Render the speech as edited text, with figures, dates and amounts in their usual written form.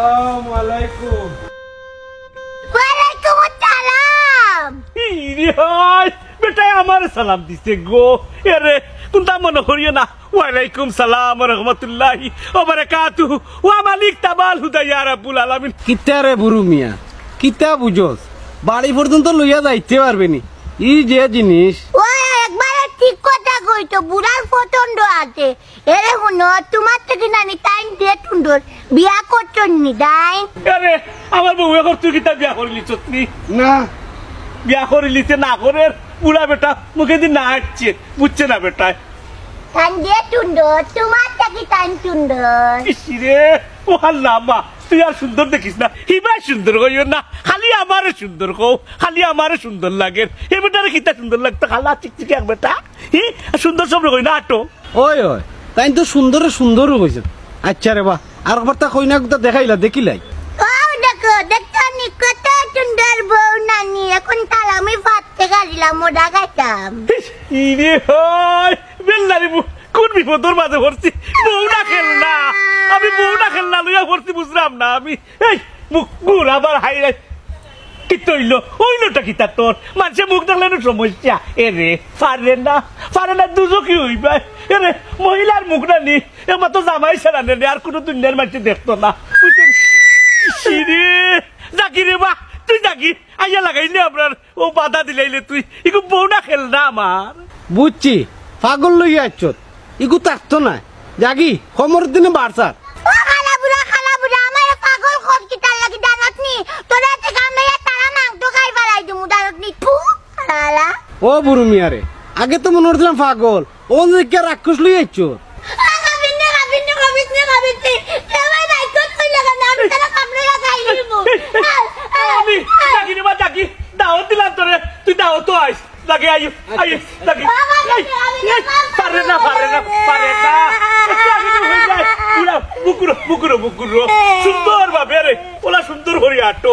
আসসালামু আলাইকুম। ওয়ালাইকুম আসসালাম। বেটা আমার সালাম দিছে গো। এরে তোমরা মনে করিও না। ওয়ালাইকুম সালাম ওয়া রাহমাতুল্লাহি ওয়া বারাকাতুহু ওয়া মালিক তাবাল হুদা ইয়া রাব্বুল আলামিন। কিতা রে বুড়ু মিয়া, কিতা বুঝোস? বাড়ি পর্যন্ত লইয়া যাইতে পারবে নি। ই যে জিনিস ও একবারে ঠিক কথা কইতো, বুড়ার পছন্দ আছে। এরে হুনো তোমার থেকে নানি টাইম দিয়ে সুন্দর বিয়া করছন নি ডাইন। আরে আমার বউ এখন তুই কিতা বিয়া করিলি চতনি না। বিয়া করিলিতে না করে বুড়া বেটা মুখে দিন না হাঁটছে, বুঝছে না বেটা। টাইম দিয়ে সুন্দর, তোমার থেকে টাইম সুন্দর। রে ও আল্লাহ মা, তুই আর সুন্দর দেখিস না। হিবাই সুন্দর কইও না, খালি আমারে সুন্দর কও, খালি আমারে সুন্দর লাগে। এ বেটারে কিতা সুন্দর লাগতো, খালা চিকচিকে এক বেটা। হি সুন্দর সব কই না আটো। ওই ওই তাই তো সুন্দর সুন্দরও কইছে। আচ্ছা রে বা আর একবার তা কইনা গুতা দেখাইলা দেখিলাই। ও দেখো দেখো নি কত সুন্দর বউ নানি। এখন কাল আমি ভাত থেকে আসলাম ওটা খাইতাম। ইরে হয় বেল্লারি কোন বিপদর মাঝে পড়ছি। বউ না খেল না, আমি বউ না খেল না লইয়া পড়ছি, বুঝলাম না আমি। এই মুখ গুড় আবার হাই কি তৈল ওইলোটা কি তার তোর মানুষের মুখ দেখলে সমস্যা। এরে পারে না দুজো কি হইবা। এরে মহিলার মুখ না নি এবার তো জামাই ছাড়া নেই, আর কোনো দুনিয়ার মানুষ দেখতো না। জাকি রে বা তুই জাকি আইয়া লাগাইলে আপনার ও বাধা দিলাইলে তুই ইকু বউ না খেল না আমার। বুঝছি পাগল লইয়া আইছ ইগু থাকতো না জাগি কমর দিনে বাড়ছার। ও খালা বুড়া আমার পাগল খোঁজ কি তার লাগি দানত নি। তোরা তে গামে তারা মাংস খাই ফেলাই দিমু দানত নি। থু খালা ও বুড়ু মিয়ারে আগে তো মনে হচ্ছিলাম পাগল, ও যে কে রাক্ষস লইয়া আইছ। সবাই বাইক কই লাগা না আমি তারা কামড়ে লাগাই দিমু। আমি জাকি রে বা জাকি দাওয়াত দিলাম তোরে, তুই দাওয়াত তো আইস। লাগে আইও আইও লাগে পারে না বুকুরো সুন্দর ভাবে রে ওলা সুন্দর হরি আটো।